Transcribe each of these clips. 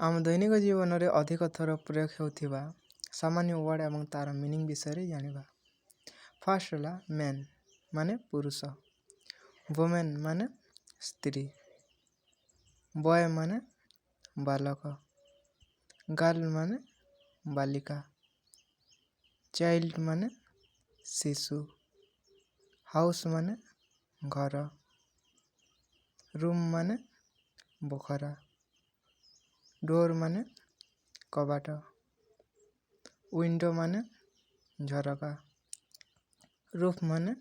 ଆମ ଦୈନିକ ଜୀବନରେ ଅଧିକ ଥର ପ୍ରୟୋଗ ହେଉଥିବା ସାମାନ୍ୟ ୱାର୍ଡ଼ ଏବଂ ତା'ର ମିନିଂ ବିଷୟରେ ଜାଣିବା। ଫାର୍ଷ୍ଟ ହେଲା ମେନ୍ ମାନେ ପୁରୁଷ, ଓମେନ୍ ମାନେ ସ୍ତ୍ରୀ, ବୟ ମାନେ ବାଲକ, ଗାର୍ଲ ମାନେ ବାଲିକା, ଚାଇଲ୍ଡ ମାନେ ଶିଶୁ, ହାଉସ୍ ମାନେ ଘର, ରୁମ୍ ମାନେ ବଖରା, ଡୋର୍ ମାନେ କବାଟ, ୱିଣ୍ଡୋ ମାନେ ଝରକା, ରୁଫ୍ ମାନେ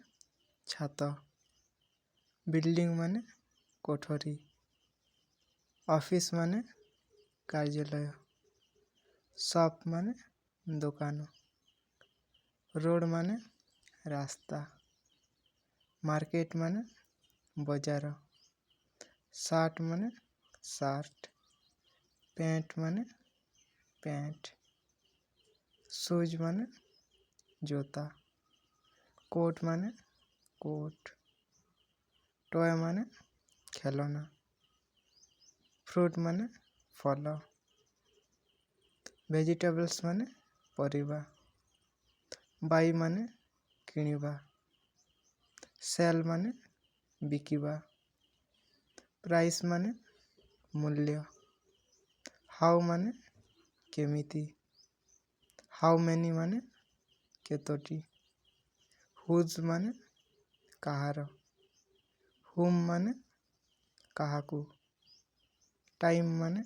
ଛାତ, ବିଲ୍ଡିଂ ମାନେ କୋଠରୀ, ଅଫିସ୍ ମାନେ କାର୍ଯ୍ୟାଳୟ, ସପ୍ ମାନେ ଦୋକାନ, ରୋଡ଼ ମାନେ ରାସ୍ତା, ମାର୍କେଟ ମାନେ ବଜାର, ସାର୍ଟ ମାନେ ସାର୍ଟ, ପ୍ୟାଣ୍ଟ ମାନେ ପ୍ୟାଣ୍ଟ, ସୁଜ୍ ମାନେ ଜୋତା, କୋଟ୍ ମାନେ କୋଟ୍, ଟୟ ମାନେ ଖେଳନା, ଫ୍ରୁଟ୍ ମାନେ ଫଳ, ଭେଜିଟେବଲ୍ସ ମାନେ ପରିବା, ବାଇ ମାନେ କିଣିବା, ସେଲ୍ ମାନେ ବିକିବା, ପ୍ରାଇସ୍ ମାନେ ମୂଲ୍ୟ, ହାଉ ମାନେ କେମିତି, ହାଉ ମେନି ମାନେ କେତୋଟି, ହୁଜ୍ ମାନେ କାହାର, ହୁମ୍ ମାନେ କାହାକୁ, ଟାଇମ୍ ମାନେ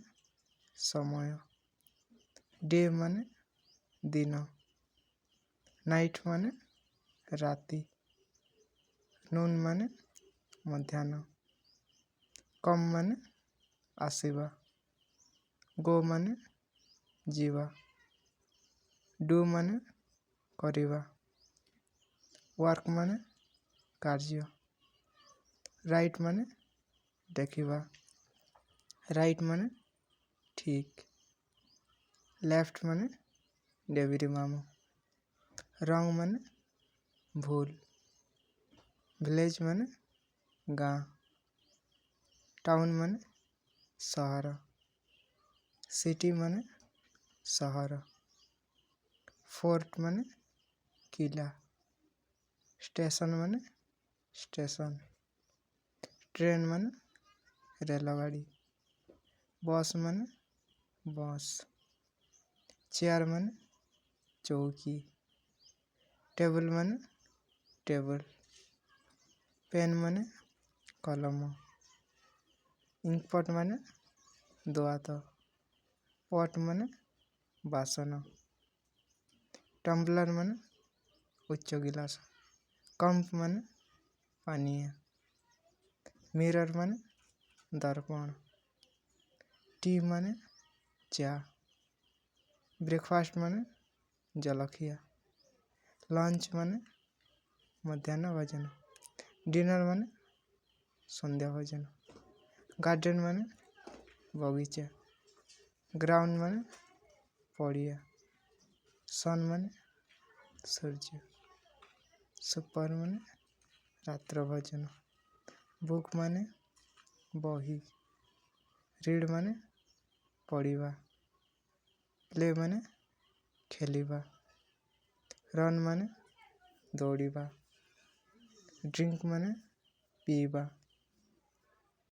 ସମୟ, ଡେ ମାନେ ଦିନ, ନାଇଟ୍ ମାନେ ରାତି, ନୁନ୍ ମାନେ ମଧ୍ୟାହ୍ନ, କମ୍ ମାନେ ଆସିବା, ଗୋ ମାନେ ଯିବା, ଡୁ ମାନେ କରିବା, ୱାର୍କ ମାନେ କାର୍ଯ୍ୟ, ରାଇଟ୍ ମାନେ ଦେଖିବା, ରାଇଟ୍ ମାନେ ଠିକ୍, ଲେଫ୍ଟ ମାନେ ଡେବିରି ମାମୁଁ, ରଙ୍ଗ ମାନେ ଭୁଲ, ଭିଲେଜ ମାନେ ଗାଁ, ଟାଉନ୍ ମାନେ ସହର, ସିଟି ମାନେ ସହର, ଫୋର୍ଟ ମାନେ କିଲା, ଷ୍ଟେସନ ମାନେ ଷ୍ଟେସନ, ଟ୍ରେନ୍ ମାନେ ରେଲଗାଡ଼ି, ବସ୍ ମାନେ ବସ୍, ଚେୟାର ମାନେ ଚୌକି, ଟେବୁଲ ମାନେ ଟେବୁଲ, ପେନ୍ ମାନେ କଲମ, ଇଙ୍କପଟ୍ ମାନେ ଦୋଆତ, ପଟ୍ ମାନେ ବାସନ, ଟମ୍ବଲର ମାନେ ଉଚ୍ଚ ଗିଲାସ, କପ୍ ମାନେ ପାନୀୟ, ମିରର ମାନେ ଦର୍ପଣ, ଟି ମାନେ ଚା, ବ୍ରେକଫାଷ୍ଟ ମାନେ ଜଳଖିଆ, ଲଞ୍ଚ ମାନେ ମଧ୍ୟାହ୍ନ ଭୋଜନ, ଡିନର ମାନେ ସନ୍ଧ୍ୟା ଭୋଜନ, ଗାର୍ଡେନ ମାନେ ବଗିଚା, ଗ୍ରାଉଣ୍ଡ ମାନେ ପଡ଼ିଆ, ସନ୍ ମାନେ ସୂର୍ଯ୍ୟ, ସୁପର ମାନେ ରାତ୍ର ଭୋଜନ, ବୁକ୍ ମାନେ ବହି, ରିଡ୍ ମାନେ ପଢ଼ିବା, ପ୍ଲେ ମାନେ ଖେଳିବା, ରନ୍ ମାନେ ଦୌଡ଼ିବା, ଡ୍ରିଙ୍କ ମାନେ ପିଇବା।